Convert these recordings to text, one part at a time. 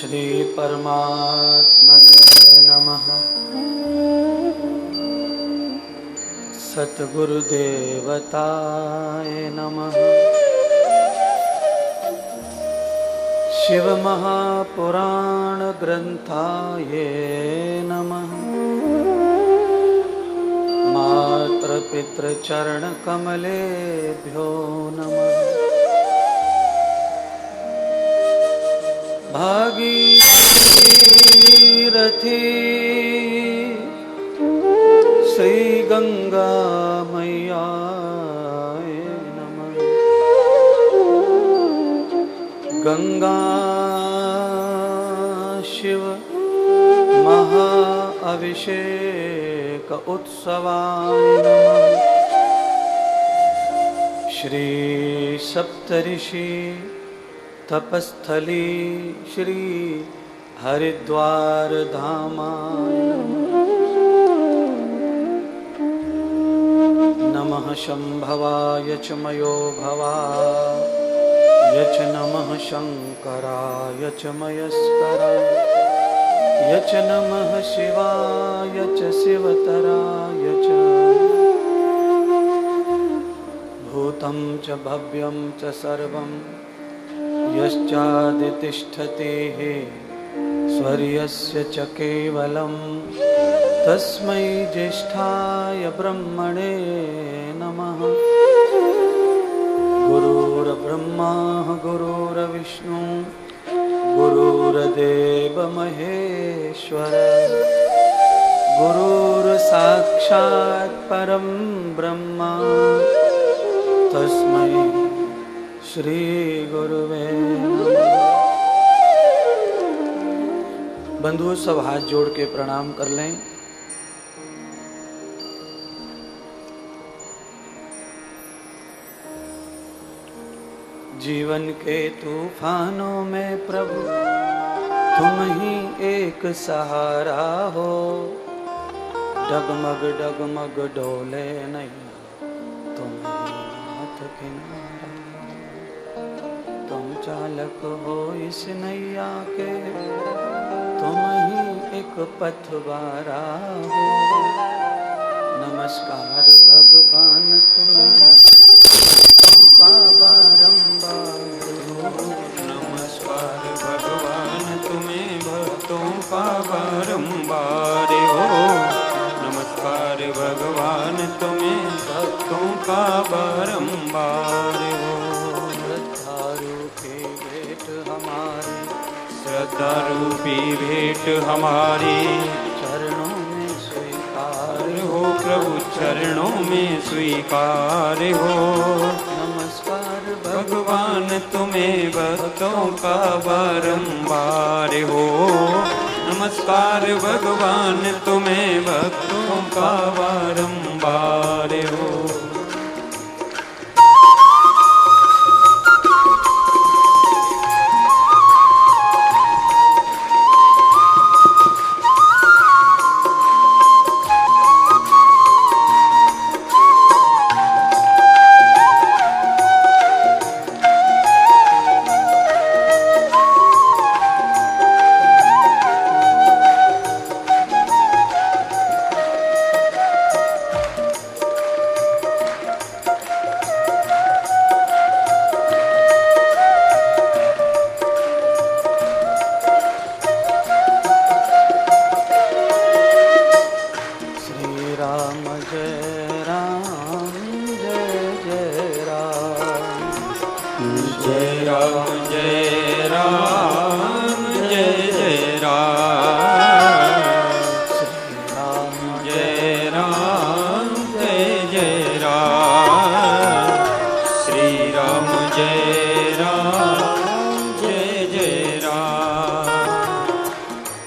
श्री परमात्मने नमः। सद्गुरुदेवताय नमः। शिव महापुराण ग्रंथाय नमः। मातृपितृचरण कमलेभ्यो नमः। भागीरथी श्री गंगा मैया नमः। गंगा शिव महा अभिषेक उत्सवाय नमः। श्री सप्तऋषि तपस्थली श्री हरिद्वार धामाय नमः। शंभवाय च मयो भवाय च नमः। शंकराय च मयस्कराय च नमः। शिवाय च शिवतराय च। भूतं च भव्यं च सर्वं यश्चादितिष्ठति स्वर्यस्य च केवलं तस्मै ज्येष्ठाय ब्रह्मणे नमः। गुरुर्ब्रह्मा गुरुर्विष्णु गुरुर्देव महेश्वर गुरुर्साक्षात् परं ब्रह्म तस्मै श्री गुरुवे नमः। बंधुओं, सब हाथ जोड़ के प्रणाम कर लें। जीवन के तूफानों में प्रभु तुम ही एक सहारा हो। डगमग डगमग डोले नहीं तुम ही नाथ किनारा। तुम चालक हो इस नैया के तुम ही एक पथवारा हो। नमस्कार भगवान तुम्हें का बारंबार हो। नमस्कार भगवान तुम्हें भक्तों का बारंबार हो। नमस्कार भगवान तुम्हें भक्तों का बारंबार हो। श्रद्धा रूपी भेंट हमारी चरणों में स्वीकार हो। प्रभु चरणों में स्वीकार हो। नमस्कार भगवान तुम्हें भक्तों का बारंबार हो। नमस्कार भगवान तुम्हें भक्तों का बारंबार हो।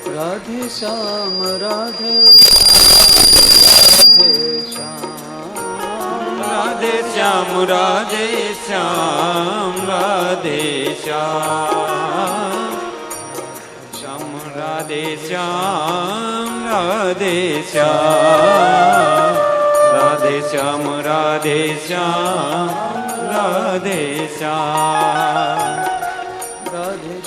राधे श्याम राधे श्याम श्याम राधे श्याम राधे श्याम राधे श्याम राधे श्याम राधे श्याम राधे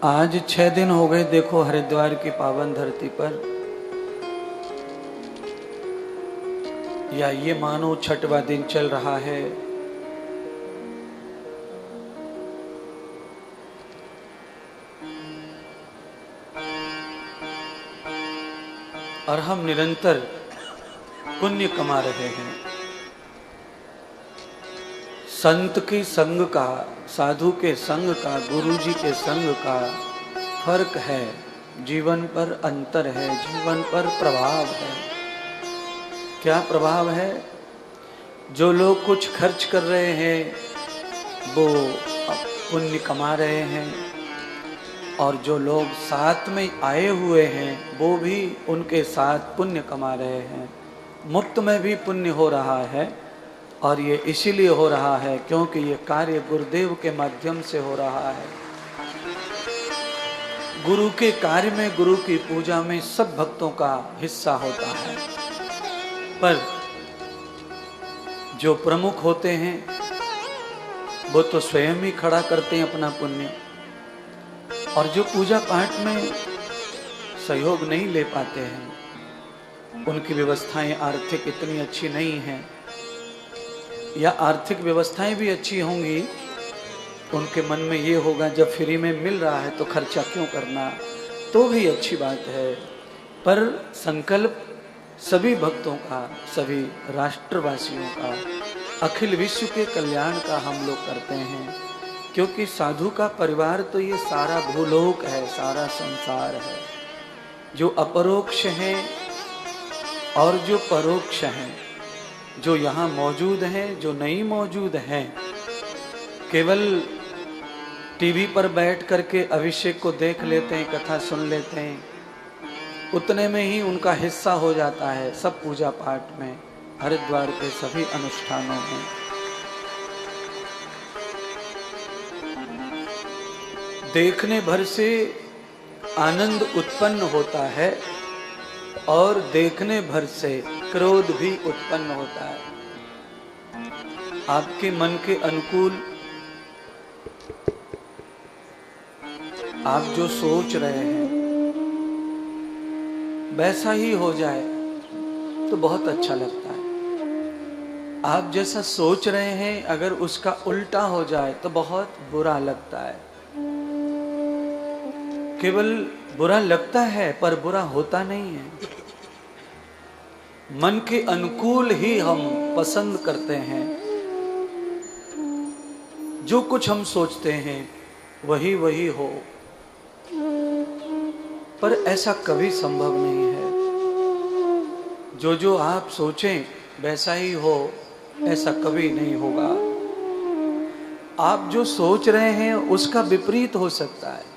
आज 6 दिन हो गए देखो हरिद्वार की पावन धरती पर, या ये मानो 6वां दिन चल रहा है। और हम निरंतर पुण्य कमा रहे हैं। संत के संग का, साधु के संग का, गुरुजी के संग का फर्क है, जीवन पर अंतर है, जीवन पर प्रभाव है। क्या प्रभाव है? जो लोग कुछ खर्च कर रहे हैं वो पुण्य कमा रहे हैं, और जो लोग साथ में आए हुए हैं वो भी उनके साथ पुण्य कमा रहे हैं। मुफ्त में भी पुण्य हो रहा है, और ये इसीलिए हो रहा है क्योंकि ये कार्य गुरुदेव के माध्यम से हो रहा है। गुरु के कार्य में, गुरु की पूजा में सब भक्तों का हिस्सा होता है, पर जो प्रमुख होते हैं वो तो स्वयं ही खड़ा करते हैं अपना पुण्य, और जो पूजा पाठ में सहयोग नहीं ले पाते हैं, उनकी व्यवस्थाएं आर्थिक इतनी अच्छी नहीं हैं, या आर्थिक व्यवस्थाएं भी अच्छी होंगी, उनके मन में ये होगा जब फ्री में मिल रहा है तो खर्चा क्यों करना, तो भी अच्छी बात है। पर संकल्प सभी भक्तों का, सभी राष्ट्रवासियों का, अखिल विश्व के कल्याण का हम लोग करते हैं, क्योंकि साधु का परिवार तो ये सारा भूलोक है, सारा संसार है। जो अपरोक्ष हैं और जो परोक्ष हैं, जो यहाँ मौजूद हैं, जो नहीं मौजूद हैं, केवल टीवी पर बैठ करके अभिषेक को देख लेते हैं, कथा सुन लेते हैं, उतने में ही उनका हिस्सा हो जाता है सब पूजा पाठ में, हरिद्वार के सभी अनुष्ठानों में। देखने भर से आनंद उत्पन्न होता है, और देखने भर से क्रोध भी उत्पन्न होता है। आपके मन के अनुकूल आप जो सोच रहे हैं वैसा ही हो जाए तो बहुत अच्छा लगता है। आप जैसा सोच रहे हैं अगर उसका उल्टा हो जाए तो बहुत बुरा लगता है। केवल बुरा लगता है पर बुरा होता नहीं है। मन के अनुकूल ही हम पसंद करते हैं। जो कुछ हम सोचते हैं वही वही हो, पर ऐसा कभी संभव नहीं है। जो आप सोचें वैसा ही हो, ऐसा कभी नहीं होगा। आप जो सोच रहे हैं उसका विपरीत हो सकता है।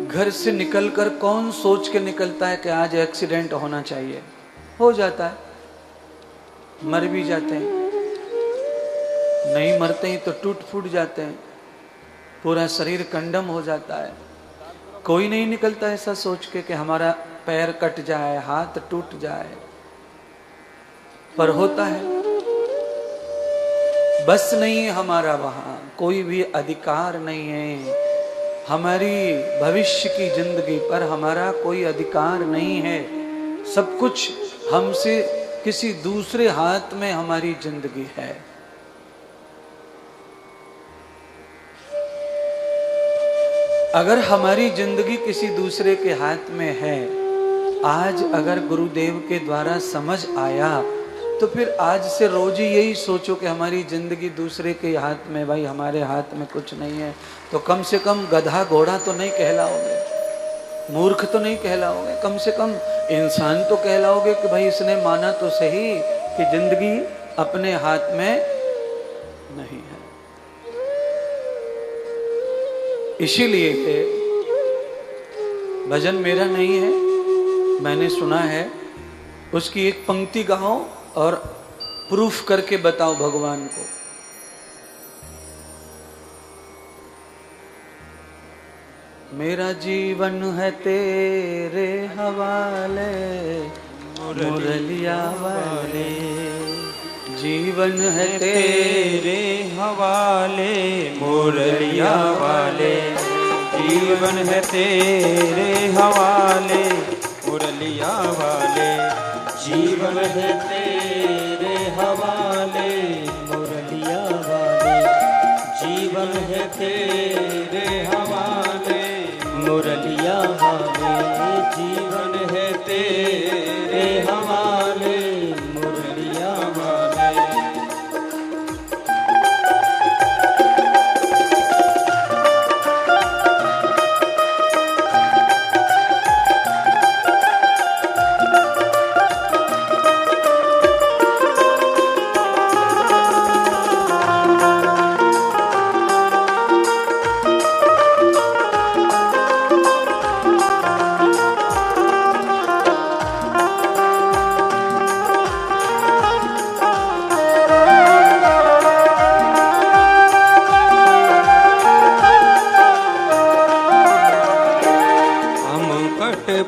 घर से निकलकर कौन सोच के निकलता है कि आज एक्सीडेंट होना चाहिए, हो जाता है, मर भी जाते हैं, नहीं मरते ही तो टूट फूट जाते हैं, पूरा शरीर कंडम हो जाता है। कोई नहीं निकलता ऐसा सोच के कि हमारा पैर कट जाए, हाथ टूट जाए, पर होता है। बस नहीं है हमारा, वहां कोई भी अधिकार नहीं है। हमारी भविष्य की जिंदगी पर हमारा कोई अधिकार नहीं है। सब कुछ हमसे किसी दूसरे हाथ में हमारी जिंदगी है। अगर हमारी जिंदगी किसी दूसरे के हाथ में है, आज अगर गुरुदेव के द्वारा समझ आया तो फिर आज से रोज ही यही सोचो कि हमारी जिंदगी दूसरे के हाथ में, भाई हमारे हाथ में कुछ नहीं है। तो कम से कम गधा घोड़ा तो नहीं कहलाओगे, मूर्ख तो नहीं कहलाओगे, कम से कम इंसान तो कहलाओगे कि भाई इसने माना तो सही कि जिंदगी अपने हाथ में नहीं है। इसीलिए भजन मेरा नहीं है, मैंने सुना है, उसकी एक पंक्ति गाओ और प्रूफ करके बताओ भगवान को। मेरा जीवन है तेरे हवाले, मुरलिया वाले, जीवन है तेरे हवाले, वाले मुरलिया वाले, जीवन है तेरे हवाले मुरलिया वाले, जीवन है तेरे हवाले मुरलिया वाले, जीवन है तेरे हवाले मुरलिया वाले, जीवन है तेरे हवाले मुरलिया वाले।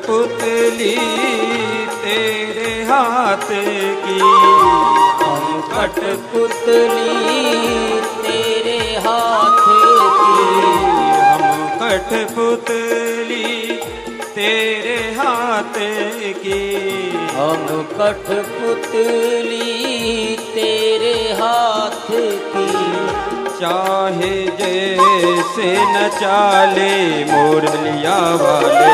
पुतली तेरे हाथ की, हम कठपुतली तेरे हाथ की, हम कठपुतली तेरे हाथ की, हम कठपुतली तेरे हाथ की, चाहे जैसे नचाले मुरलिया वाले,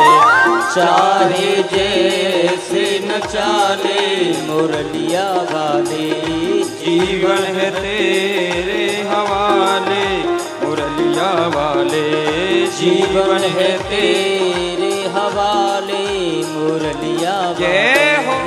चाहे जैसे नचाले मुरलिया वाले, जीवन है तेरे हवाले मुरलिया वाले, जीवन है तेरे हवाले मुरलिया वाले। जय हो।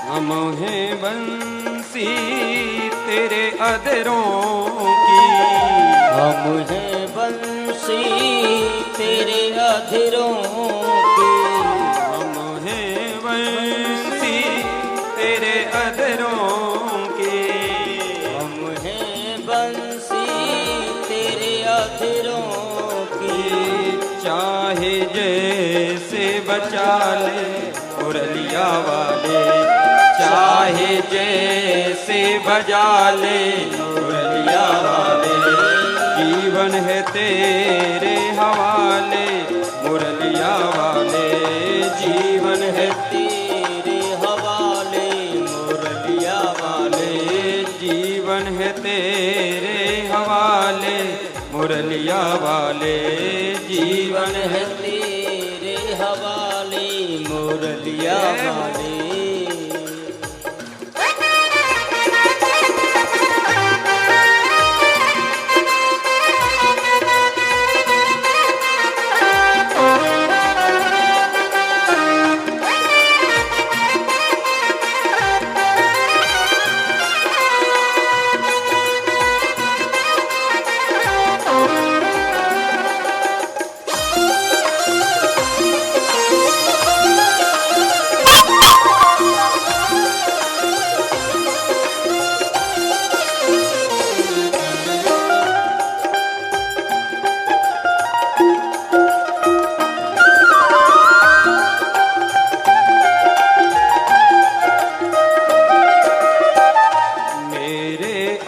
हम हैं बंसी तेरे अधरों की, हम हैं बंसी तेरे अधरों की, हम हैं बंसी तेरे अधरों की, हम हैं बंसी तेरे अधरों की, चाहे जैसे बचा ले मुरलिया वाले, चाहे जैसे बजा ले मुरलिया वाले, जीवन है तेरे हवाले मुरलिया वाले, जीवन है तेरे हवाले मुरलिया वाले, जीवन है तेरे हवाले मुरलिया वाले, जीवन है तेरे हवाले मुरलिया वाले।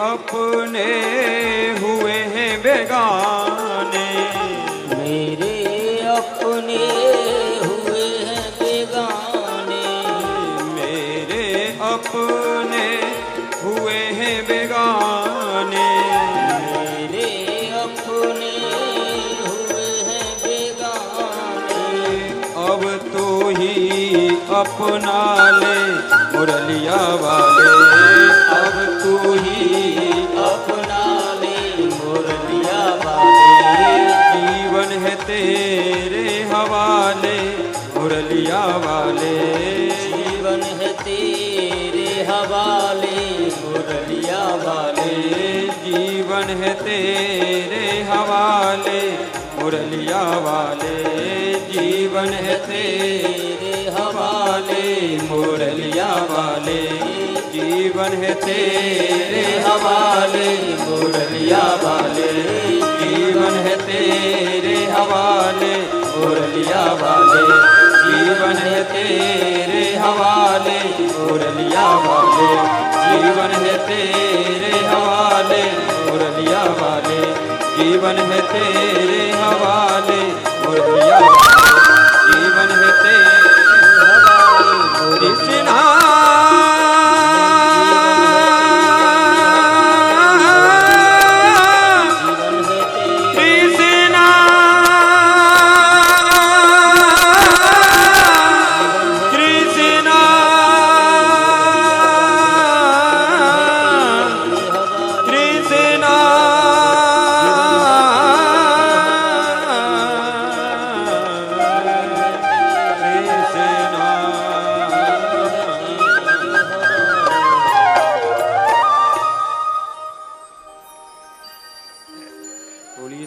अपने हुए हैं बेगाने, मेरे अपने हुए हैं बेगाने, मेरे अपने हुए हैं बेगाने, मेरे अपने हुए हैं बेगाने, अब तो ही अपना ले मुरलिया वाले, अब तू ही वाले, जीवन है तेरे हवाले मुरलिया वाले, जीवन है तेरे हवाले मुरलिया वाले, जीवन है तेरे हवाले मुरलिया वाले, जीवन है तेरे हवाले मुरलिया वाले, जीवन है तेरे हवाले मुरलिया वाले, जीवन है तेरे हवाले मुरलिया वाले, जीवन है तेरे हवाले मुरलिया वाले, जीवन है तेरे हवाले कृष्णा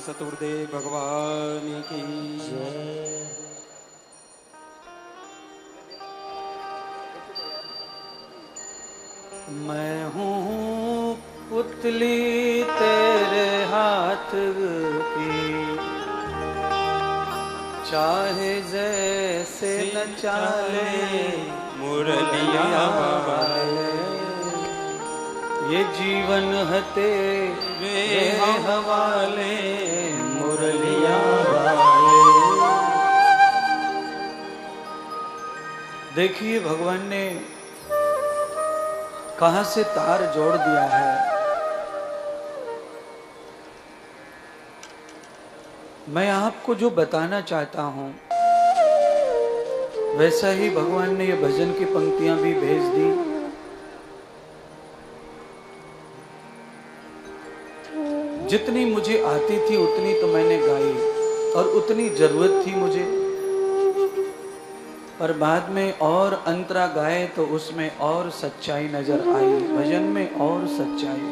सतगुरुदेव भगवान की जय। मैं हूँ पुतली तेरे हाथ की, चाहे जैसे नचा ले मुरलिया वाले, ये जीवन है तेरे हवाले मुरलिया वाले। देखिए भगवान ने कहां से तार जोड़ दिया है। मैं आपको जो बताना चाहता हूं वैसा ही भगवान ने ये भजन की पंक्तियां भी भेज दी। जितनी मुझे आती थी उतनी तो मैंने गाई और उतनी जरूरत थी मुझे, पर बाद में और अंतरा गाए तो उसमें और सच्चाई नजर आई, भजन में और सच्चाई।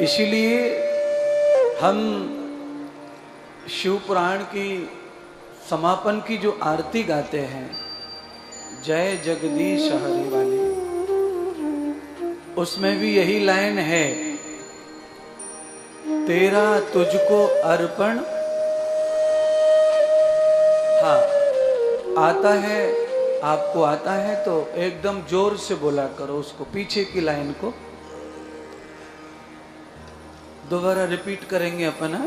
इसीलिए हम शिव पुराण की समापन की जो आरती गाते हैं, जय जगदीश हरि वाली, उसमें भी यही लाइन है, तेरा तुझको अर्पण। हाँ, आता है, आपको आता है तो एकदम जोर से बोला करो उसको, पीछे की लाइन को दोबारा रिपीट करेंगे अपना,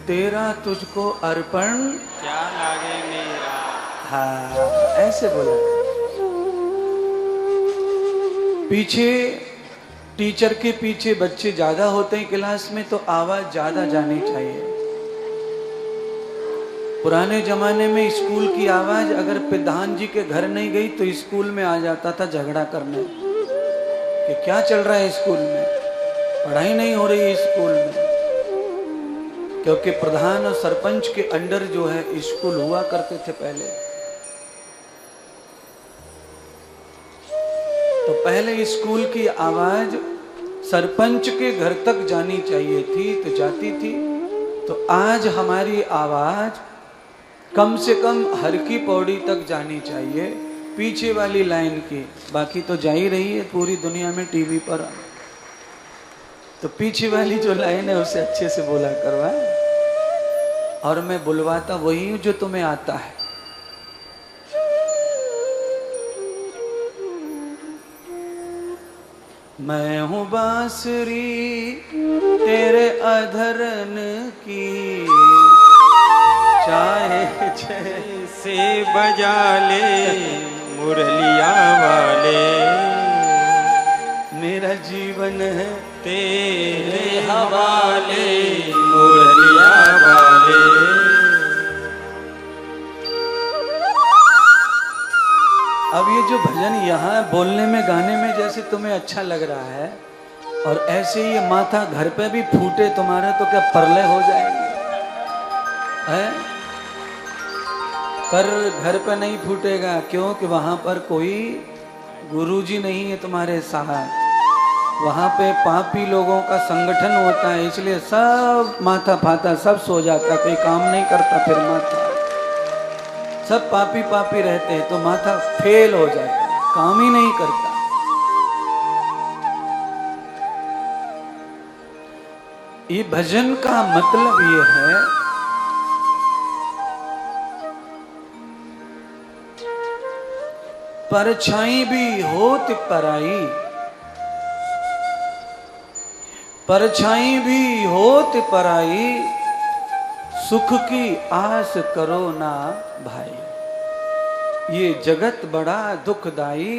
तेरा तुझको अर्पण क्या लागे मेरा। हाँ, ऐसे बोला। पीछे टीचर के पीछे बच्चे ज्यादा होते हैं क्लास में तो आवाज ज्यादा जानी चाहिए। पुराने जमाने में स्कूल की आवाज अगर प्रधान जी के घर नहीं गई तो स्कूल में आ जाता था झगड़ा करने कि क्या चल रहा है स्कूल में, पढ़ाई नहीं हो रही है स्कूल में। क्योंकि प्रधान और सरपंच के अंडर जो है स्कूल हुआ करते थे पहले। तो पहले स्कूल की आवाज सरपंच के घर तक जानी चाहिए थी तो जाती थी। तो आज हमारी आवाज कम से कम हर की पौड़ी तक जानी चाहिए, पीछे वाली लाइन की। बाकी तो जा ही रही है पूरी दुनिया में टीवी पर, तो पीछे वाली जो लाइन है उसे अच्छे से बोला करवा। और मैं बुलवाता वही हूं जो तुम्हें आता है। मैं हूँ बांसुरी तेरे अधरन की, चाहे से बजा ले मुरलिया वाले, मेरा जीवन है तेरे हवाले मुरलिया वाले। अब ये जो भजन यहाँ बोलने में गाने में जैसे तुम्हें अच्छा लग रहा है, और ऐसे ही ये माथा घर पे भी फूटे तुम्हारे तो क्या परलय हो जाएंगे है? पर घर पे नहीं फूटेगा, क्यों कि वहां पर कोई गुरुजी नहीं है तुम्हारे साथ। वहां पे पापी लोगों का संगठन होता है, इसलिए सब माथा फाता सब सो जाता, कोई काम नहीं करता, फिर माथा सब पापी पापी रहते हैं तो माथा फेल हो जाता है, काम ही नहीं करता। ये भजन का मतलब ये है परछाई भी होत पराई, परछाई भी होत पराई, सुख की आस करो ना भाई। ये जगत बड़ा दुखदाई,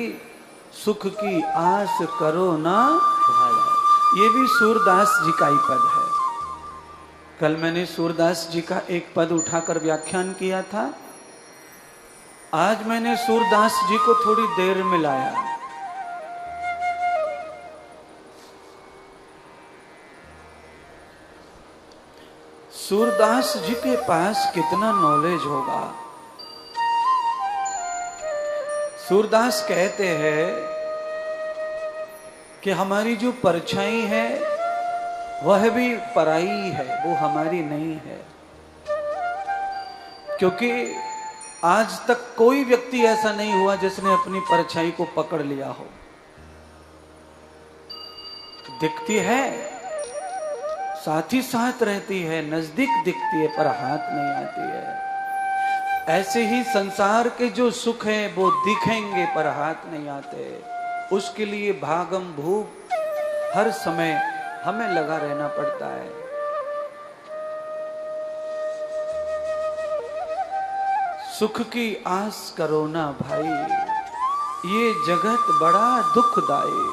सुख की आस करो ना भाई। ये भी सूरदास जी का ही पद है। कल मैंने सूरदास जी का एक पद उठाकर व्याख्यान किया था, आज मैंने सूरदास जी को थोड़ी देर में लाया। सूरदास जी के पास कितना नॉलेज होगा। सूरदास कहते हैं कि हमारी जो परछाई है वह भी पराई है, वो हमारी नहीं है। क्योंकि आज तक कोई व्यक्ति ऐसा नहीं हुआ जिसने अपनी परछाई को पकड़ लिया हो। दिखती है, साथ ही साथ रहती है, नजदीक दिखती है, पर हाथ नहीं आती है। ऐसे ही संसार के जो सुख हैं वो दिखेंगे पर हाथ नहीं आते। उसके लिए भागम भूख हर समय हमें लगा रहना पड़ता है। सुख की आस करो ना भाई, ये जगत बड़ा दुखदाई।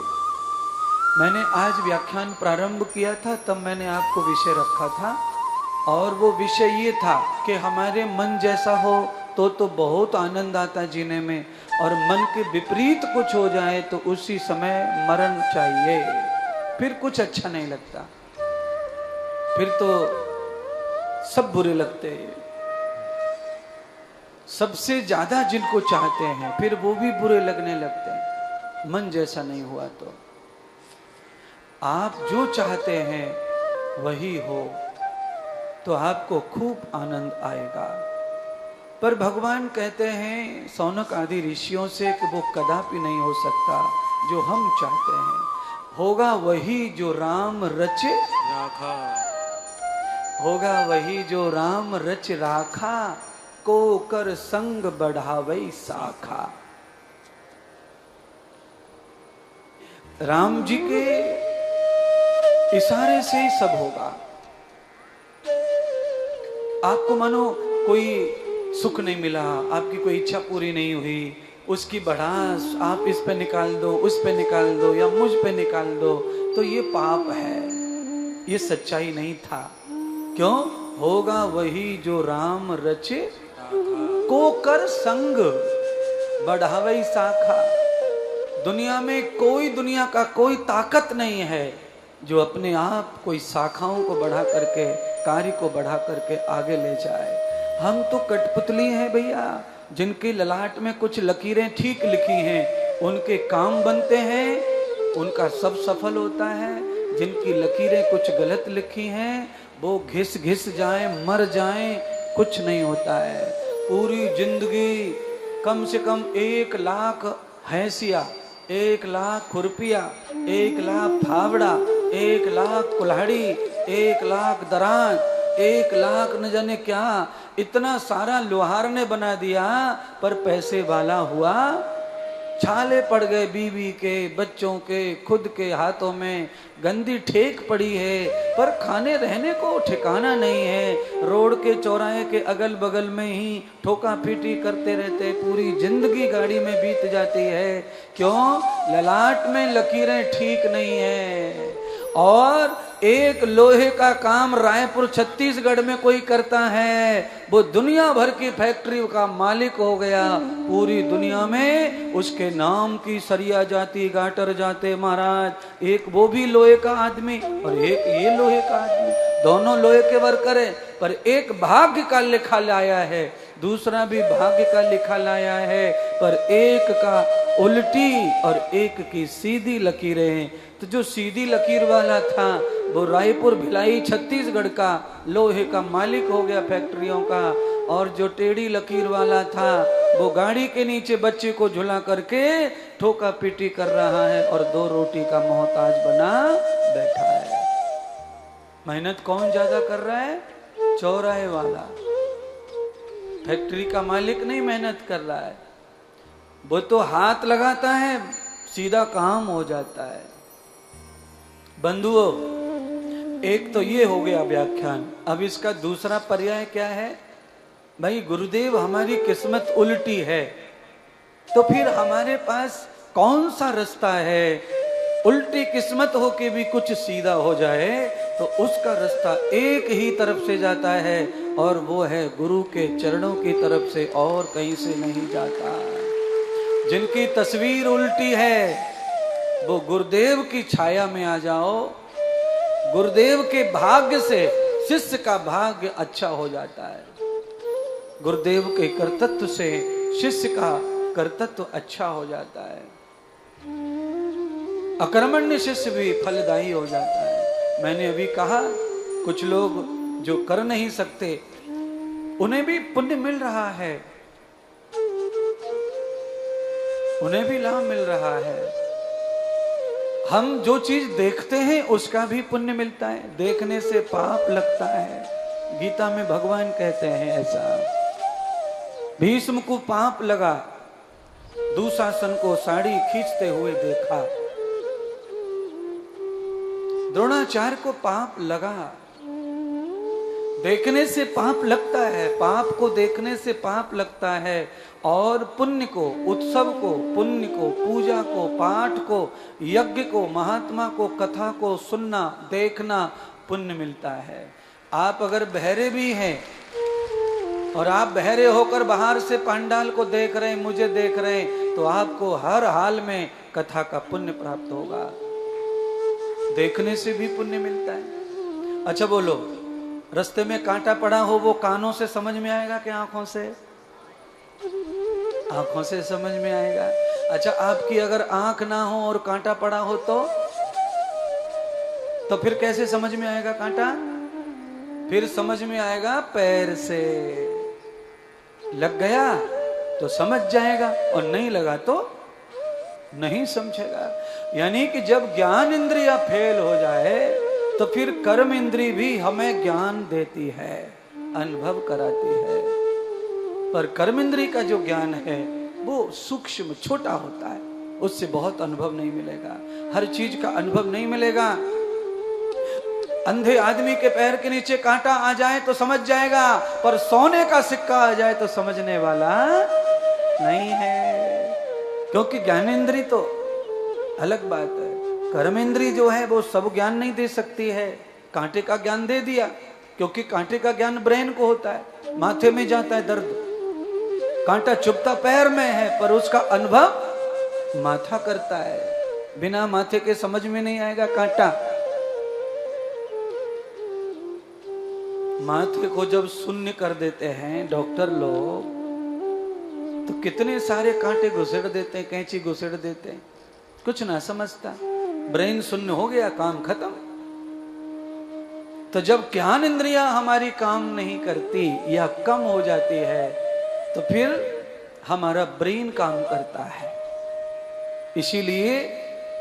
मैंने आज व्याख्यान प्रारंभ किया था, तब मैंने आपको विषय रखा था, और वो विषय ये था कि हमारे मन जैसा हो तो बहुत आनंद आता जीने में, और मन के विपरीत कुछ हो जाए तो उसी समय मरण चाहिए, फिर कुछ अच्छा नहीं लगता, फिर तो सब बुरे लगते हैं। सबसे ज्यादा जिनको चाहते हैं फिर वो भी बुरे लगने लगते हैं, मन जैसा नहीं हुआ तो। आप जो चाहते हैं वही हो तो आपको खूब आनंद आएगा। पर भगवान कहते हैं सौनक आदि ऋषियों से कि वो कदापि नहीं हो सकता जो हम चाहते हैं। होगा वही जो राम रच राखा, होगा वही जो राम रच राखा, को कर संग बढ़ावई साखा। राम जी के इशारे से ही सब होगा। आपको मानो कोई सुख नहीं मिला, आपकी कोई इच्छा पूरी नहीं हुई, उसकी बढ़ास आप इस पे निकाल दो, उस पे निकाल दो, या मुझ पे निकाल दो, तो ये पाप है, ये सच्चाई नहीं था। क्यों? होगा वही जो राम रचे को कर संग बढ़ावई शाखा। दुनिया में कोई, दुनिया का कोई ताकत नहीं है जो अपने आप कोई शाखाओं को बढ़ा करके, कार्य को बढ़ा करके आगे ले जाए। हम तो कठपुतली हैं भैया, जिनके ललाट में कुछ लकीरें ठीक लिखी हैं उनके काम बनते हैं, उनका सब सफल होता है। जिनकी लकीरें कुछ गलत लिखी हैं वो घिस घिस जाएं, मर जाएं, कुछ नहीं होता है। पूरी जिंदगी कम से कम 1 लाख हैसिया, 1 लाख खुरपिया, 1 लाख फावड़ा, 1 लाख कुल्हाड़ी, 1 लाख दराज, 1 लाख न जाने क्या, इतना सारा लोहार ने बना दिया, पर पैसे वाला हुआ। छाले पड़ गए बीवी के, बच्चों के, खुद के हाथों में, गंदी ठेक पड़ी है, पर खाने रहने को ठिकाना नहीं है। रोड के चौराहे के अगल बगल में ही ठोका पीटी करते रहते, पूरी जिंदगी गाड़ी में बीत जाती है। क्यों? ललाट में लकीरें ठीक नहीं है। और एक लोहे का काम रायपुर छत्तीसगढ़ में कोई करता है, वो दुनिया भर की फैक्ट्री का मालिक हो गया। पूरी दुनिया में उसके नाम की सरिया जाती, गाटर जाते महाराज। एक वो भी लोहे का आदमी और एक ये लोहे का आदमी, दोनों लोहे के वर्कर है, पर एक भाग्य का लिखा लाया है, दूसरा भी भाग्य का लिखा लाया है, पर एक का उल्टी और एक की सीधी लकीरें हैं। तो जो सीधी लकीर वाला था वो रायपुर, भिलाई, छत्तीसगढ़ का लोहे का मालिक हो गया, फैक्ट्रियों का। और जो टेढ़ी लकीर वाला था वो गाड़ी के नीचे बच्चे को झुला करके ठोका पीटी कर रहा है और 2 रोटी का मोहताज बना बैठा है। मेहनत कौन ज्यादा कर रहा है? चौराहे वाला। फैक्ट्री का मालिक नहीं मेहनत कर रहा है, वो तो हाथ लगाता है, सीधा काम हो जाता है। बंधुओं, एक तो ये हो गया व्याख्यान। अब इसका दूसरा पर्याय क्या है? भाई गुरुदेव, हमारी किस्मत उल्टी है, तो फिर हमारे पास कौन सा रास्ता है? उल्टी किस्मत हो के भी कुछ सीधा हो जाए तो उसका रास्ता एक ही तरफ से जाता है, और वो है गुरु के चरणों की तरफ से, और कहीं से नहीं जाता। जिनकी तस्वीर उल्टी है वो गुरुदेव की छाया में आ जाओ। गुरुदेव के भाग्य से शिष्य का भाग्य अच्छा हो जाता है। गुरुदेव के कर्तृत्व से शिष्य का कर्तृत्व अच्छा हो जाता है। अकर्मण्य शिष्य भी फलदायी हो जाता है। मैंने अभी कहा, कुछ लोग जो कर नहीं सकते उन्हें भी पुण्य मिल रहा है, उन्हें भी लाभ मिल रहा है। हम जो चीज देखते हैं उसका भी पुण्य मिलता है, देखने से पाप लगता है। गीता में भगवान कहते हैं ऐसा। भीष्म को पाप लगा, दुशासन को साड़ी खींचते हुए देखा। द्रोणाचार्य को पाप लगा, देखने से पाप लगता है, पाप को देखने से पाप लगता है। और पुण्य को, उत्सव को, पुण्य को, पूजा को, पाठ को, यज्ञ को, महात्मा को, कथा को सुनना, देखना पुण्य मिलता है। आप अगर बहरे भी हैं और आप बहरे होकर बाहर से पंडाल को देख रहे हैं, मुझे देख रहे हैं, तो आपको हर हाल में कथा का पुण्य प्राप्त होगा। देखने से भी पुण्य मिलता है। अच्छा बोलो, रास्ते में कांटा पड़ा हो वो कानों से समझ में आएगा कि आंखों से? आंखों से समझ में आएगा। अच्छा, आपकी अगर आंख ना हो और कांटा पड़ा हो तो फिर कैसे समझ में आएगा कांटा? फिर समझ में आएगा पैर से। लग गया तो समझ जाएगा और नहीं लगा तो नहीं समझेगा। यानी कि जब ज्ञान इंद्रिया फेल हो जाए तो फिर कर्म इंद्री भी हमें ज्ञान देती है, अनुभव कराती है। पर कर्म इंद्री का जो ज्ञान है वो सूक्ष्म, छोटा होता है, उससे बहुत अनुभव नहीं मिलेगा, हर चीज का अनुभव नहीं मिलेगा। अंधे आदमी के पैर के नीचे कांटा आ जाए तो समझ जाएगा, पर सोने का सिक्का आ जाए तो समझने वाला नहीं है, क्योंकि ज्ञानेंद्री तो अलग बात है। कर्मेंद्री जो है वो सब ज्ञान नहीं दे सकती है। कांटे का ज्ञान दे दिया, क्योंकि कांटे का ज्ञान ब्रेन को होता है, माथे में जाता है दर्द। कांटा चुभता पैर में है पर उसका अनुभव माथा करता है। बिना माथे के समझ में नहीं आएगा कांटा। माथे को जब शून्य कर देते हैं डॉक्टर लोग तो कितने सारे कांटे घुसेड़ देते हैं, कैंची घुसेड़ देते हैं, कुछ ना समझता। ब्रेन शून्य हो गया, काम खत्म। तो जब ज्ञान इंद्रियां हमारी काम नहीं करती या कम हो जाती है तो फिर हमारा ब्रेन काम करता है। इसीलिए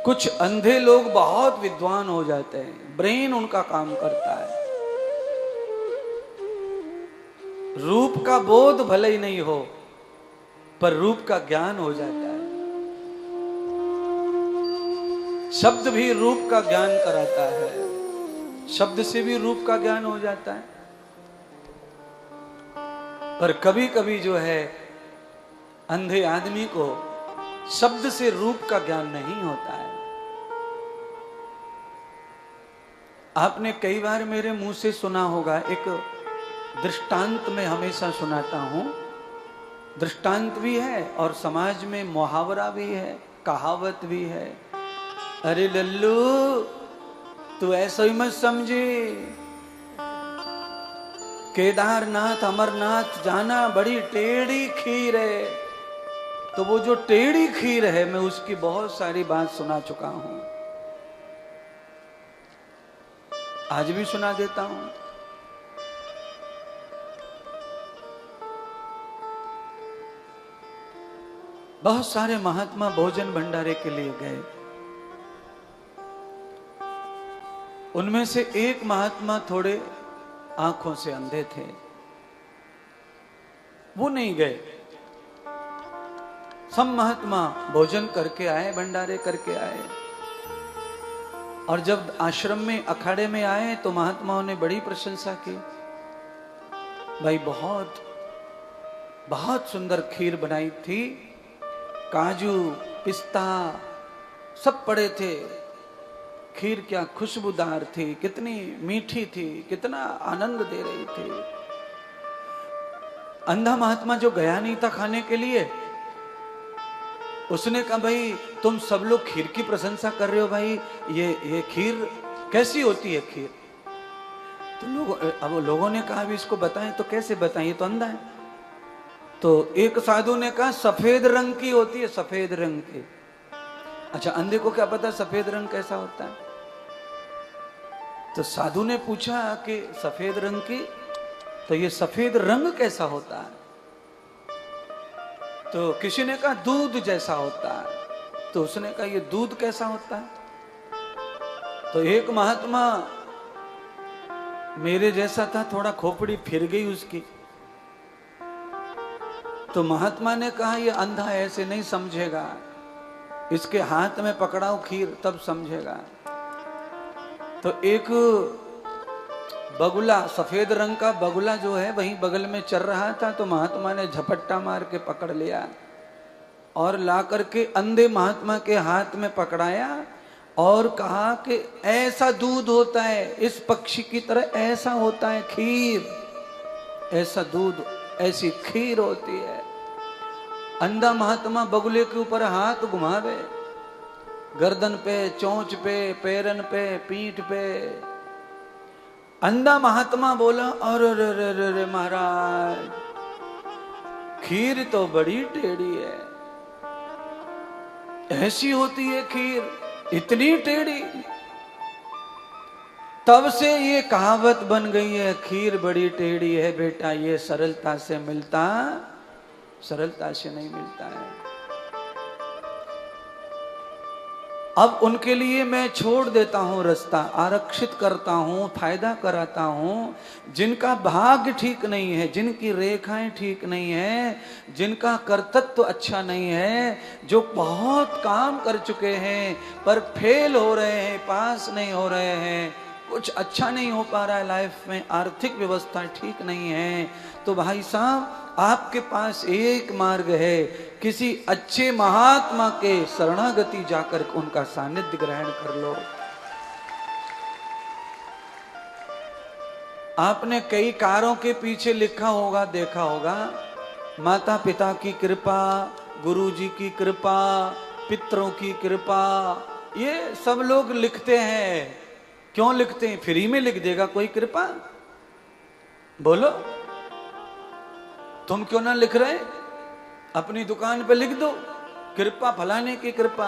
कुछ अंधे लोग बहुत विद्वान हो जाते हैं, ब्रेन उनका काम करता है। रूप का बोध भले ही नहीं हो पर रूप का ज्ञान हो जाता है। शब्द भी रूप का ज्ञान कराता है, शब्द से भी रूप का ज्ञान हो जाता है। पर कभी कभी जो है अंधे आदमी को शब्द से रूप का ज्ञान नहीं होता है। आपने कई बार मेरे मुंह से सुना होगा, एक दृष्टांत में हमेशा सुनाता हूं। दृष्टांत भी है और समाज में मुहावरा भी है, कहावत भी है। अरे लल्लू, तू ऐसा ही मत समझे, केदारनाथ अमरनाथ जाना बड़ी टेढ़ी खीर है। तो वो जो टेढ़ी खीर है, मैं उसकी बहुत सारी बात सुना चुका हूं, आज भी सुना देता हूं। बहुत सारे महात्मा भोजन भंडारे के लिए गए। उनमें से एक महात्मा थोड़े आंखों से अंधे थे, वो नहीं गए। सब महात्मा भोजन करके आए, भंडारे करके आए, और जब आश्रम में अखाड़े में आए तो महात्माओं ने बड़ी प्रशंसा की। भाई बहुत बहुत सुंदर खीर बनाई थी, काजू पिस्ता सब पड़े थे। खीर क्या खुशबूदार थी, कितनी मीठी थी, कितना आनंद दे रही थी। अंधा महात्मा जो गया नहीं था खाने के लिए, उसने कहा भाई तुम सब लोग खीर की प्रशंसा कर रहे हो, भाई ये खीर कैसी होती है खीर? तो अब लोगों ने कहा भी इसको बताएं, तो कैसे बताएं, ये तो अंधा है। तो एक साधु ने कहा सफेद रंग की होती है, सफेद रंग की। अच्छा, अंधे को क्या पता सफेद रंग कैसा होता है? तो साधु ने पूछा कि सफेद रंग की, तो ये सफेद रंग कैसा होता है? तो किसी ने कहा दूध जैसा होता है। तो उसने कहा ये दूध कैसा होता है? तो एक महात्मा मेरे जैसा था, थोड़ा खोपड़ी फिर गई उसकी। तो महात्मा ने कहा ये अंधा ऐसे नहीं समझेगा, इसके हाथ में पकड़ाओ खीर तब समझेगा। तो एक बगुला, सफेद रंग का बगुला जो है वहीं बगल में चल रहा था, तो महात्मा ने झपट्टा मार के पकड़ लिया और ला करके अंधे महात्मा के हाथ में पकड़ाया और कहा कि ऐसा दूध होता है, इस पक्षी की तरह ऐसा होता है खीर, ऐसा दूध, ऐसी खीर होती है। अंधा महात्मा बगुले के ऊपर हाथ घुमावे, गर्दन पे, चोंच पे, पैरन पे, पीठ पे। अंधा महात्मा बोला अरे रे रे रे रे महाराज, खीर तो बड़ी टेढ़ी है, ऐसी होती है खीर, इतनी टेढ़ी। तब से ये कहावत बन गई है, खीर बड़ी टेढ़ी है बेटा, ये सरलता से मिलता, सरलता से नहीं मिलता है। अब उनके लिए मैं छोड़ देता हूं रास्ता, आरक्षित करता हूं, फायदा कराता हूं। जिनका भाग्य ठीक नहीं है, जिनकी रेखाएं ठीक नहीं है, जिनका कर्तव्य अच्छा नहीं है, जो बहुत काम कर चुके हैं पर फेल हो रहे हैं, पास नहीं हो रहे हैं, कुछ अच्छा नहीं हो पा रहा है लाइफ में, आर्थिक व्यवस्था ठीक नहीं है, तो भाई साहब आपके पास एक मार्ग है, किसी अच्छे महात्मा के शरणागति जाकर उनका सानिध्य ग्रहण कर लो। आपने कई कारों के पीछे लिखा होगा, देखा होगा, माता पिता की कृपा, गुरुजी की कृपा, पितरों की कृपा, ये सब लोग लिखते हैं। क्यों लिखते हैं? फ्री में लिख देगा कोई कृपा? बोलो, तुम क्यों ना लिख रहे? अपनी दुकान पे लिख दो कृपा फलाने की कृपा।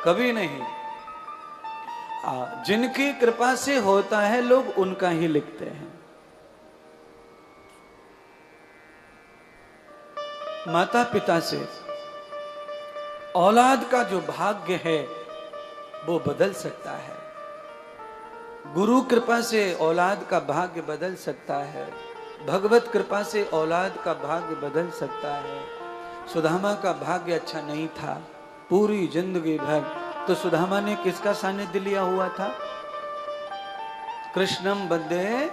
कभी नहीं। जिनकी कृपा से होता है लोग उनका ही लिखते हैं। माता पिता से औलाद का जो भाग्य है वो बदल सकता है। गुरु कृपा से औलाद का भाग्य बदल सकता है। भगवत कृपा से औलाद का भाग्य बदल सकता है। सुदामा का भाग्य अच्छा नहीं था पूरी जिंदगी भर, तो सुदामा ने किसका सानिध्य लिया हुआ था? कृष्णम बंदे,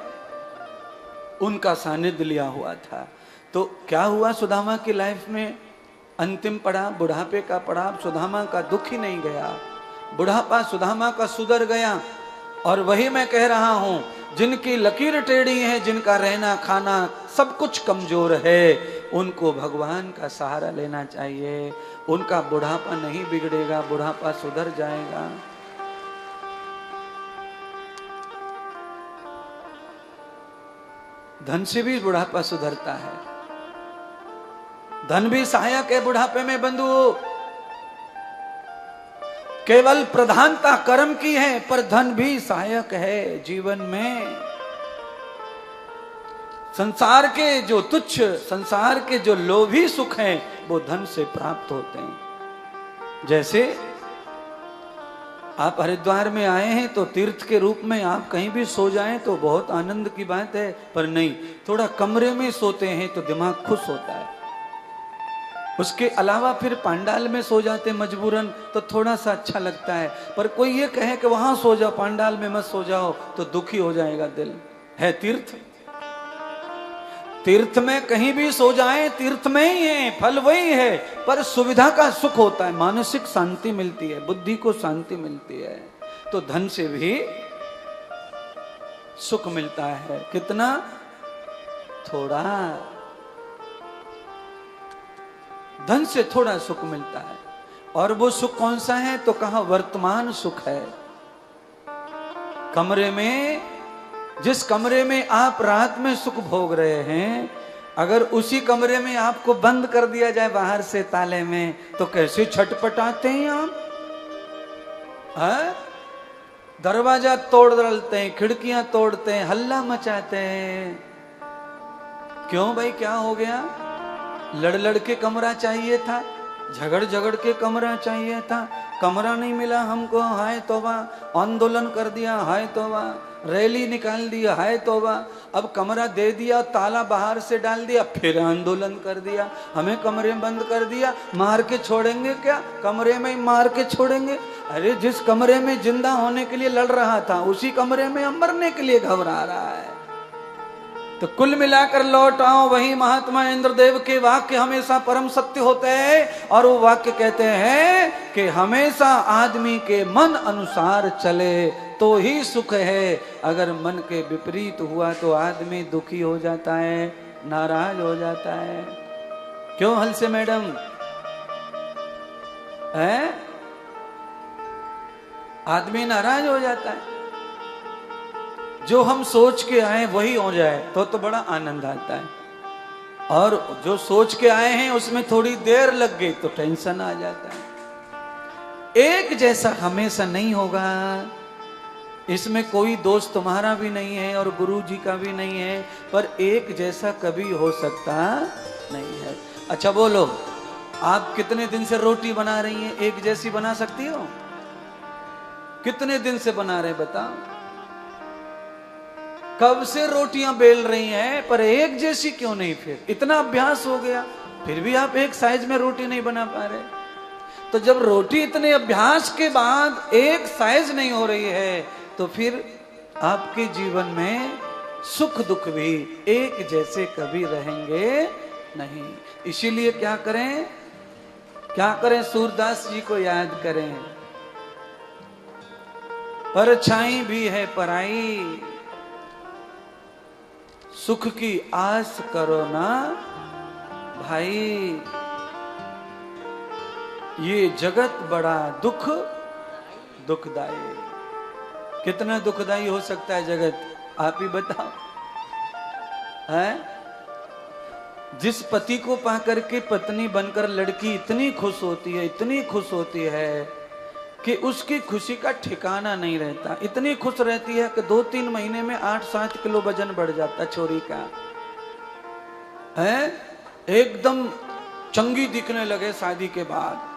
उनका सानिध्य लिया हुआ था। तो क्या हुआ सुदामा की लाइफ में? अंतिम पड़ाव, बुढ़ापे का पड़ाव, सुदामा का दुख ही नहीं गया। बुढ़ापा सुदामा का सुधर गया। और वही मैं कह रहा हूं, जिनकी लकीर टेढ़ी है, जिनका रहना खाना सब कुछ कमजोर है, उनको भगवान का सहारा लेना चाहिए। उनका बुढ़ापा नहीं बिगड़ेगा, बुढ़ापा सुधर जाएगा। धन से भी बुढ़ापा सुधरता है, धन भी सहायक है बुढ़ापे में बंधु, केवल प्रधानता कर्म की है, पर धन भी सहायक है जीवन में। संसार के जो तुच्छ, संसार के जो लोभी सुख हैं, वो धन से प्राप्त होते हैं। जैसे आप हरिद्वार में आए हैं तो तीर्थ के रूप में आप कहीं भी सो जाएं तो बहुत आनंद की बात है, पर नहीं, थोड़ा कमरे में सोते हैं तो दिमाग खुश होता है। उसके अलावा फिर पांडाल में सो जाते मजबूरन तो थोड़ा सा अच्छा लगता है, पर कोई ये कहे कि वहां सो जाओ, पांडाल में मत सो जाओ, तो दुखी हो जाएगा दिल। है तीर्थ, तीर्थ में कहीं भी सो जाए, तीर्थ में ही है, फल वही है, पर सुविधा का सुख होता है, मानसिक शांति मिलती है, बुद्धि को शांति मिलती है। तो धन से भी सुख मिलता है। कितना? थोड़ा। धन से थोड़ा सुख मिलता है। और वो सुख कौन सा है? तो कहा वर्तमान सुख है। कमरे में, जिस कमरे में आप रात में सुख भोग रहे हैं, अगर उसी कमरे में आपको बंद कर दिया जाए बाहर से ताले में, तो कैसे छटपटाते हैं आप? दरवाजा तोड़ डालते हैं, खिड़कियां तोड़ते हैं, हल्ला मचाते हैं। क्यों भाई, क्या हो गया? लड़ लड़ के कमरा चाहिए था, झगड़ झगड़ के कमरा चाहिए था, कमरा नहीं मिला हमको, हाय तौबा। आंदोलन कर दिया, हाय तौबा। रैली निकाल दिया, हाय तौबा। अब कमरा दे दिया, ताला बाहर से डाल दिया, फिर आंदोलन कर दिया, हमें कमरे में बंद कर दिया। मार के छोड़ेंगे क्या? कमरे में ही मार के छोड़ेंगे। अरे जिस कमरे में जिंदा होने के लिए लड़ रहा था, उसी कमरे में हम मरने के लिए घबरा रहा है। तो कुल मिलाकर लौट आओ वही महात्मा इंद्रदेव के वाक्य हमेशा परम सत्य होते हैं। और वो वाक्य कहते हैं कि हमेशा आदमी के मन अनुसार चले तो ही सुख है। अगर मन के विपरीत हुआ तो आदमी दुखी हो जाता है, नाराज हो जाता है। क्यों हलसे मैडम? है? आदमी नाराज हो जाता है। जो हम सोच के आए वही हो जाए तो बड़ा आनंद आता है, और जो सोच के आए हैं उसमें थोड़ी देर लग गई तो टेंशन आ जाता है। एक जैसा हमेशा नहीं होगा, इसमें कोई दोस्त तुम्हारा भी नहीं है और गुरु जी का भी नहीं है, पर एक जैसा कभी हो सकता नहीं है। अच्छा बोलो, आप कितने दिन से रोटी बना रही हैं? एक जैसी बना सकती हो? कितने दिन से बना रहे बताओ? कब से रोटियां बेल रही हैं, पर एक जैसी क्यों नहीं? फिर इतना अभ्यास हो गया, फिर भी आप एक साइज में रोटी नहीं बना पा रहे। तो जब रोटी इतने अभ्यास के बाद एक साइज नहीं हो रही है, तो फिर आपके जीवन में सुख दुख भी एक जैसे कभी रहेंगे नहीं। इसीलिए क्या करें? क्या करें? सूरदास जी को याद करें। परछाई भी है पराई, सुख की आस करो ना भाई। ये जगत बड़ा दुखदाई। कितना दुखदाई हो सकता है जगत, आप ही बताओ। है? जिस पति को पाकर के पत्नी बनकर लड़की इतनी खुश होती है, इतनी खुश होती है कि उसकी खुशी का ठिकाना नहीं रहता। इतनी खुश रहती है कि 2-3 महीने में 8-7 किलो वजन बढ़ जाता छोरी का। है? एकदम चंगी दिखने लगे शादी के बाद।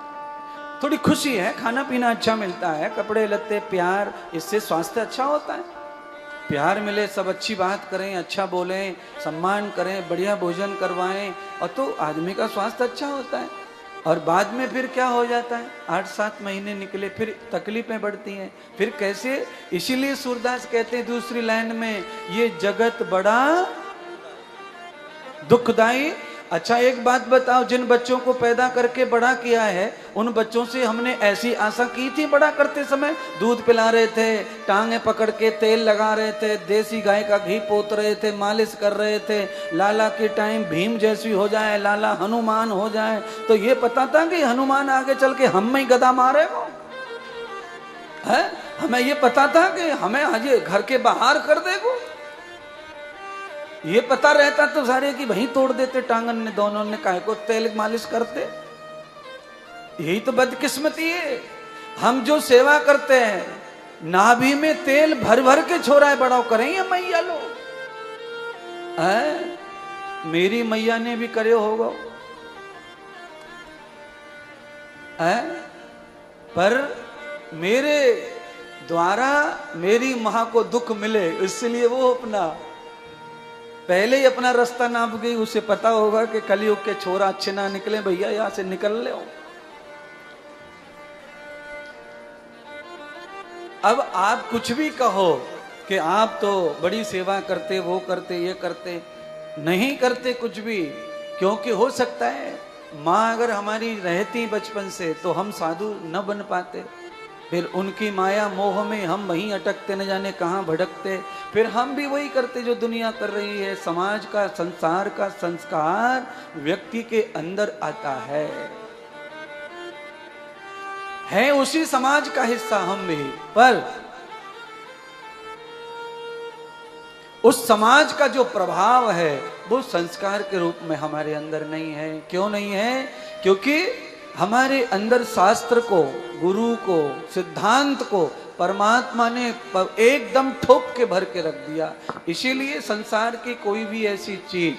थोड़ी खुशी है, खाना पीना अच्छा मिलता है, कपड़े लत्ते, प्यार, इससे स्वास्थ्य अच्छा होता है। प्यार मिले, सब अच्छी बात करें, अच्छा बोलें, सम्मान करें, बढ़िया भोजन करवाएं, और तो आदमी का स्वास्थ्य अच्छा होता है। और बाद में फिर क्या हो जाता है? 8-7 महीने निकले, फिर तकलीफें बढ़ती हैं। फिर कैसे? इसीलिए सूरदास कहते हैं दूसरी लाइन में, ये जगत बड़ा दुखदाई। अच्छा एक बात बताओ, जिन बच्चों को पैदा करके बड़ा किया है, उन बच्चों से हमने ऐसी आशा की थी बड़ा करते समय? दूध पिला रहे थे, टांगे पकड़ के तेल लगा रहे थे, देसी गाय का घी पोत रहे थे, मालिश कर रहे थे, लाला के टाइम भीम जैसी हो जाए, लाला हनुमान हो जाए। तो ये पता था कि हनुमान आगे चल के हम में ही गदा मारेगा? है? हमें ये पता था कि हमें आज घर के बाहर कर देगा? ये पता रहता तो सारे की वहीं तोड़ देते, टांगन ने दोनों ने, काहे को तेल मालिश करते। यही तो बदकिस्मती है। हम जो सेवा करते हैं, नाभि में तेल भर भर के छोरा बड़ा करें ये मैया लोग। मेरी मैया ने भी करे होगा, पर मेरे द्वारा मेरी मां को दुख मिले, इसलिए वो अपना पहले ही अपना रास्ता नाप गई। उसे पता होगा कि कलयुग के छोरा अच्छे ना निकले, भैया यहां से निकल ले। अब आप कुछ भी कहो कि आप तो बड़ी सेवा करते, वो करते, ये करते, नहीं करते कुछ भी, क्योंकि हो सकता है माँ अगर हमारी रहती बचपन से तो हम साधु न बन पाते, फिर उनकी माया मोह में हम वहीं अटकते, न जाने कहाँ भटकते, फिर हम भी वही करते जो दुनिया कर रही है। समाज का, संसार का संस्कार व्यक्ति के अंदर आता है उसी समाज का हिस्सा हम भी, पर उस समाज का जो प्रभाव है वो संस्कार के रूप में हमारे अंदर नहीं है। क्यों नहीं है? क्योंकि हमारे अंदर शास्त्र को, गुरु को, सिद्धांत को परमात्मा ने एकदम ठोक के भर के रख दिया। इसीलिए संसार की कोई भी ऐसी चीज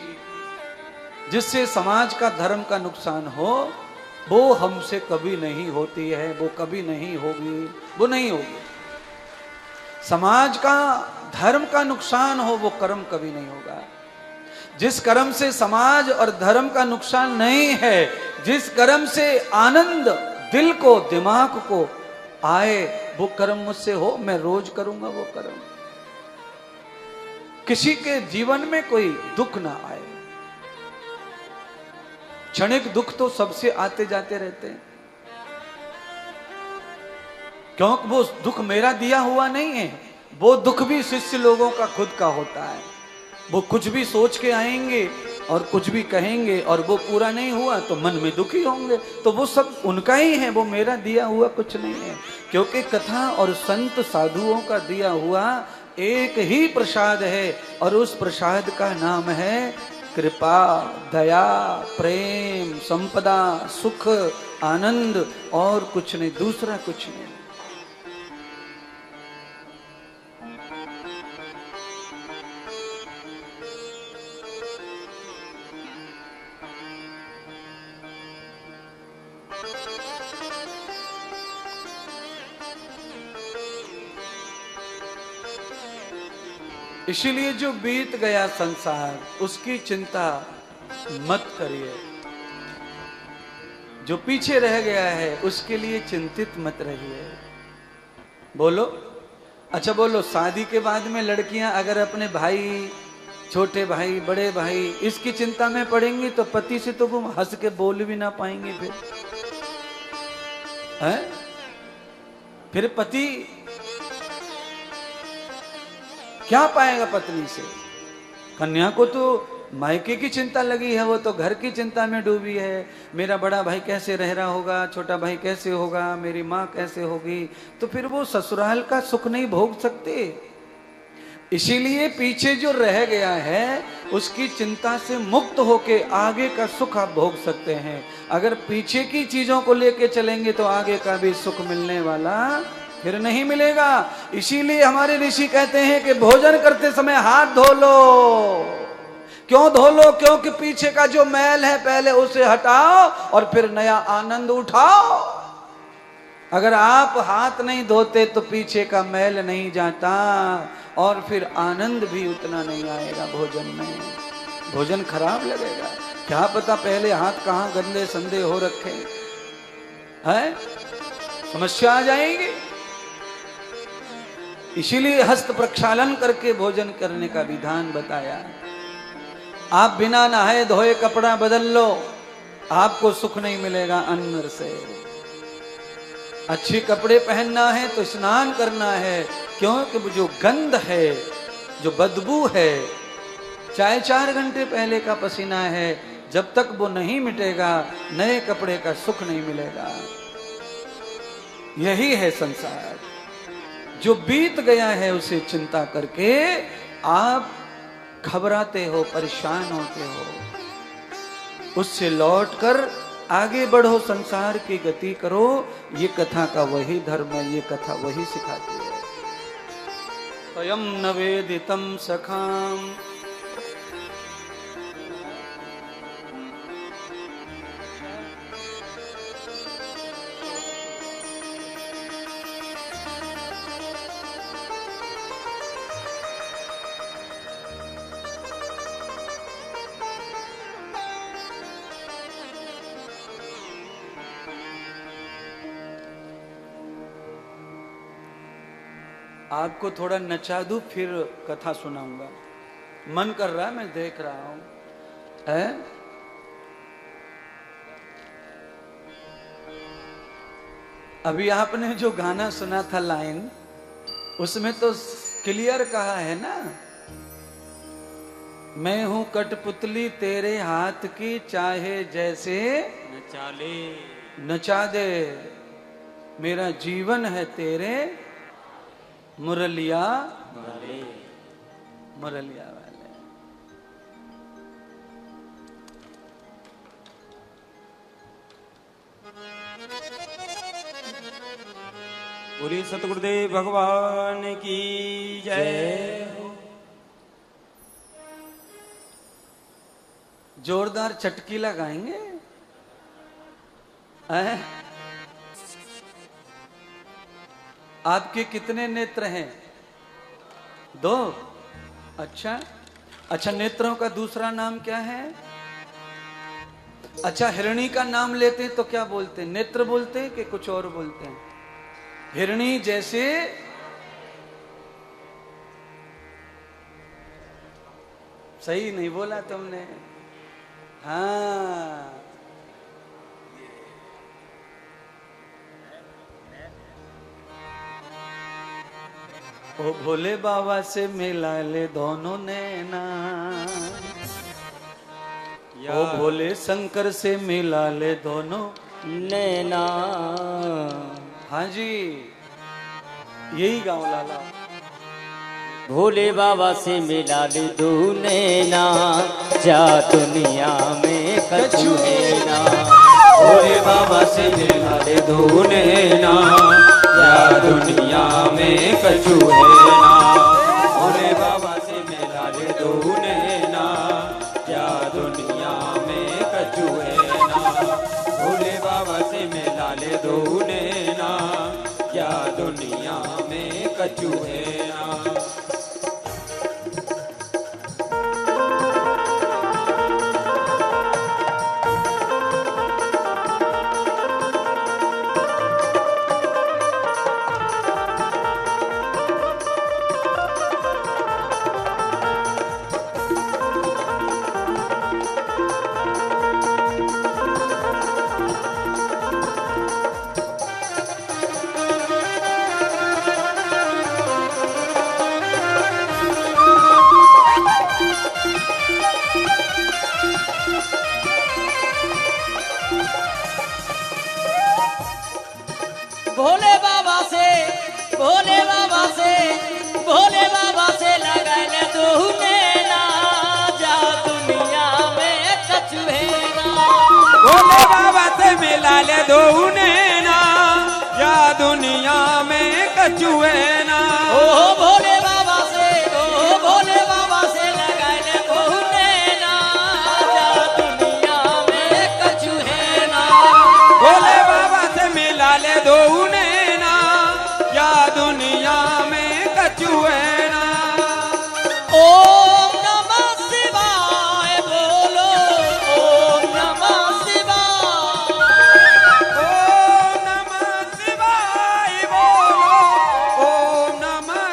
जिससे समाज का, धर्म का नुकसान हो, वो हमसे कभी नहीं होती है, वो कभी नहीं होगी, वो नहीं होगी। समाज का, धर्म का नुकसान हो, वो कर्म कभी नहीं होगा। जिस कर्म से समाज और धर्म का नुकसान नहीं है, जिस कर्म से आनंद दिल को, दिमाग को आए, वो कर्म मुझसे हो, मैं रोज करूंगा वो कर्म। किसी के जीवन में कोई दुख ना आए। क्षणिक दुख तो सबसे आते जाते रहते हैं, क्योंकि वो दुख मेरा दिया हुआ नहीं है। वो दुख भी शिष्य लोगों का खुद का होता है। वो कुछ भी सोच के आएंगे और कुछ भी कहेंगे और वो पूरा नहीं हुआ तो मन में दुखी होंगे, तो वो सब उनका ही है, वो मेरा दिया हुआ कुछ नहीं है। क्योंकि कथा और संत साधुओं का दिया हुआ एक ही प्रसाद है, और उस प्रसाद का नाम है कृपा, दया, प्रेम, संपदा, सुख, आनंद, और कुछ नहीं, दूसरा कुछ नहीं। इसीलिए जो बीत गया संसार, उसकी चिंता मत करिए। जो पीछे रह गया है उसके लिए चिंतित मत रहिए। बोलो, अच्छा बोलो, शादी के बाद में लड़कियां अगर अपने भाई, छोटे भाई, बड़े भाई, इसकी चिंता में पड़ेंगी तो पति से तो वो हंस के बोल भी ना पाएंगे। फिर पति क्या पाएगा पत्नी से? कन्या को तो मायके की चिंता लगी है, वो तो घर की चिंता में डूबी है। मेरा बड़ा भाई कैसे रह रहा होगा, छोटा भाई कैसे होगा, मेरी माँ कैसे होगी, तो फिर वो ससुराल का सुख नहीं भोग सकते। इसीलिए पीछे जो रह गया है उसकी चिंता से मुक्त होके आगे का सुख आप भोग सकते हैं। अगर पीछे की चीजों को लेके चलेंगे तो आगे का भी सुख मिलने वाला फिर नहीं मिलेगा। इसीलिए हमारे ऋषि कहते हैं कि भोजन करते समय हाथ धो लो। क्यों धो लो? क्योंकि पीछे का जो मैल है पहले उसे हटाओ और फिर नया आनंद उठाओ। अगर आप हाथ नहीं धोते तो पीछे का मैल नहीं जाता और फिर आनंद भी उतना नहीं आएगा भोजन में। भोजन खराब लगेगा। क्या पता पहले हाथ कहाँ गंदे संदे हो रखे हैं, समस्या आ जाएगी। इसीलिए हस्त प्रक्षालन करके भोजन करने का विधान बताया। आप बिना नहाए धोए कपड़ा बदल लो, आपको सुख नहीं मिलेगा अंदर से। अच्छे कपड़े पहनना है तो स्नान करना है, क्योंकि जो गंध है, जो बदबू है, चाहे 4 घंटे पहले का पसीना है, जब तक वो नहीं मिटेगा नए कपड़े का सुख नहीं मिलेगा। यही है संसार। जो बीत गया है उसे चिंता करके आप घबराते हो, परेशान होते हो, उससे लौटकर आगे बढ़ो, संसार की गति करो। ये कथा का वही धर्म है, ये कथा वही सिखाती है। स्वयं नवेदितम सखाम। आपको थोड़ा नचा दूं, फिर कथा सुनाऊंगा। मन कर रहा है, मैं देख रहा हूं है? अभी आपने जो गाना सुना था लाइन, उसमें तो क्लियर कहा है ना, मैं हूं कठपुतली तेरे हाथ की, चाहे जैसे नचा ले नचा दे, मेरा जीवन है तेरे मुरलिया वाले। मुरलिया वाले। बोलिए सतगुरुदेव भगवान की जय। जोरदार चटकी लगाएंगे हैं? आपके कितने नेत्र हैं? 2। अच्छा अच्छा, नेत्रों का दूसरा नाम क्या है? अच्छा, हिरणी का नाम लेते हैं तो क्या बोलते हैं? नेत्र बोलते हैं कि कुछ और बोलते हैं? हिरणी जैसे सही नहीं बोला तुमने। हाँ, ओ भोले बाबा से मिला ले दोनों नैना, ओ भोले शंकर से मिला ले दोनों नैना। हाँ जी, यही गाँव लाला। भोले बाबा से मिला ले दो नैना, जा दुनिया में कछु है ना। भोले बाबा से मिला ले दो नैना, या दुनिया में कछु है ना। भोले बाबा से मिला ले दो नैना, या दुनिया में कछु है ना। भोले बाबा से मिला ले दो नैना, या दुनिया में कछु है ना। भोले बाबा से, भोले बाबा से, भोले बाबा से लगा ले दो नैना, जा दुनिया में कछु है ना। भोले बाबा से मिला ले दो नैना, या दुनिया में कछु है ना। ओ भोले बाबा से, ओ भोले बाबा से लगा ले दो नैना, जा दुनिया में कछु है ना। भोले बाबा से मिला ले दो नैना, या दुनिया में कछु है ना। ओम नमः शिवाय बोलो, ओम नमः शिवाय। ओम नमः शिवाय बोलो, ओम नमः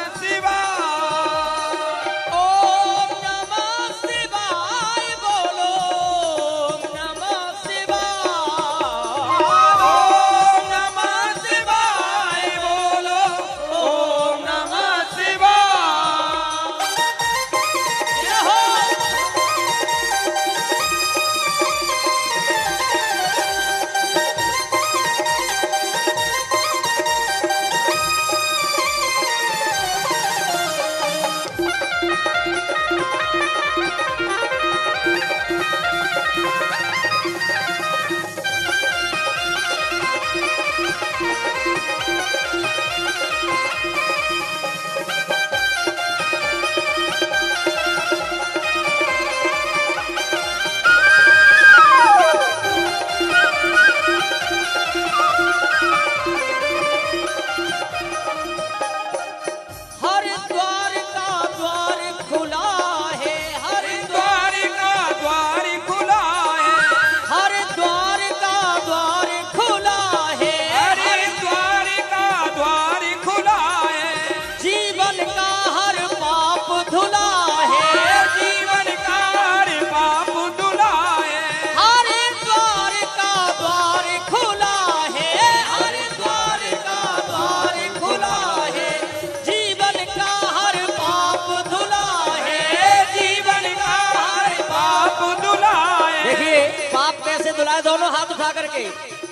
से दुलाए दोनों हाथ उठा करके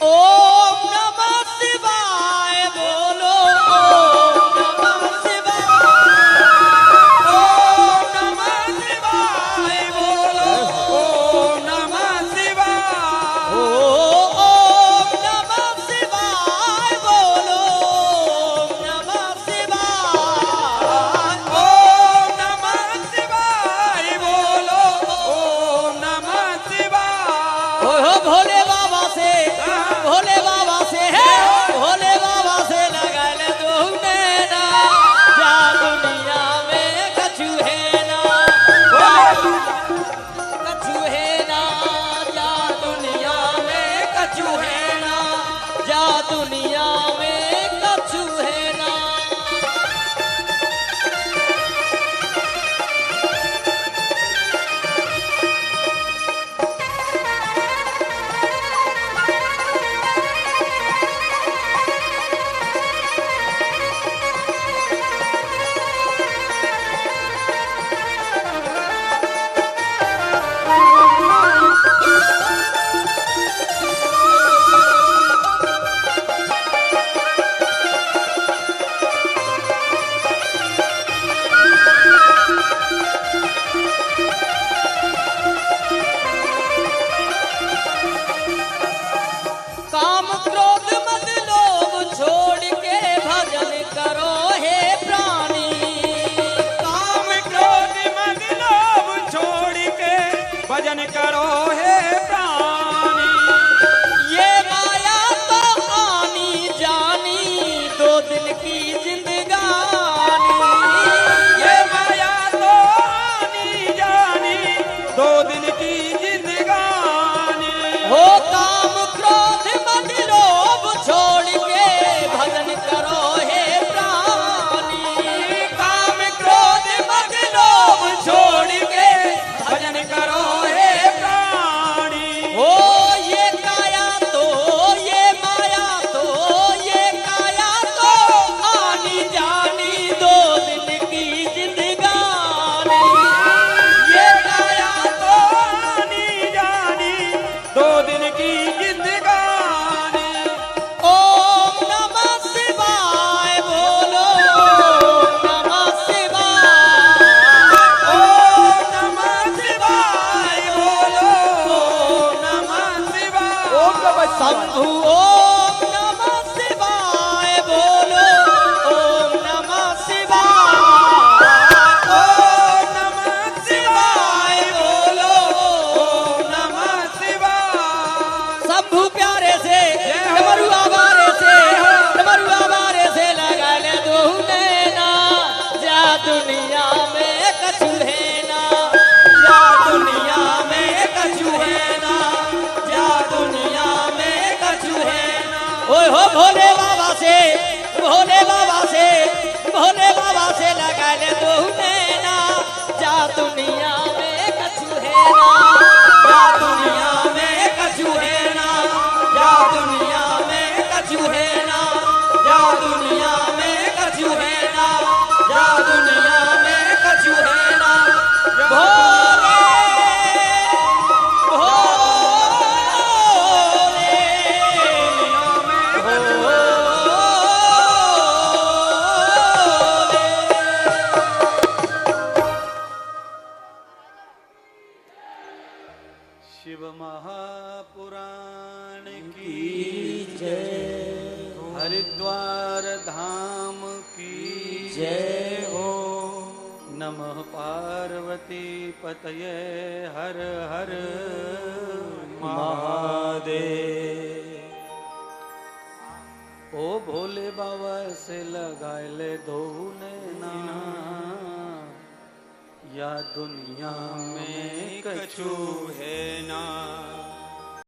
ओम नमः शिवाय बोलो ओम नमः शिवाय ओम नमः शिवाय बोलो ओम नमः शिवाय ओम नमः शिवाय बोलो ओम नमः शिवाय ओम नमः शिवाय बोलो ओम नमः शिवाय हो भोले बाबा से भोले बाबा से है भोले बाबा से लगा ले दो नैना जा दुनिया में कछु है ना कछु है ना जा दुनिया में कछु है ना जा दुनिया में कछु है ना काम क्रोध मद लोभ छोड़ के भजन करो हे प्राणी काम क्रोध मद लोभ छोड़ के भजन करो हे प्राणी ये माया तो आनी जानी दो दिन की जिंदगानी ये माया तो आनी जानी दो दिन की जिंदगानी हो काम क्रोध मद लोभ छोड़ के भजन करो हे प्राणी काम क्रोध मद लोभ छोड़ के भजन करो हे प्राणी हो ये काया तो ये माया तो ये काया तो आनी जानी दो दिन की जिंदगानी ये काया तो आनी जानी दो दिन की जिंदगानी ओम नमः शिवाय बोलो ओम नमः शिवाय ओम नमः शिवाय बोलो ओम नमः शिवाय शंभु ओम नमः शिवाय बोलो ओम नमः शिवाय ओम नमः शिवाय बोलो ओम नमः शिवाय शंभु प्यारे से डमरुआ बारे से लगा ले दो नैना जा दुनिया में कछु है ना जा दुनिया में कछु है ना जा दुनिया में कछु है ना ओए हो भोले बाबा से भोले बाबा से भोले बाबा से लगा ले दो नैना जा दुनिया में कछु है ना जा दुनिया में कछु है ना जा दुनिया में कछु है ना जा दुनिया में कछु है ना जा दुनिया में कछु है ना भोले शिव महापुराण की हरिद्वार धाम की जय हो नमः पार्वती पतये हर हर महादेव। ओ भोले बाबा से लगा ले दो नैना या दुनिया में कछु है ना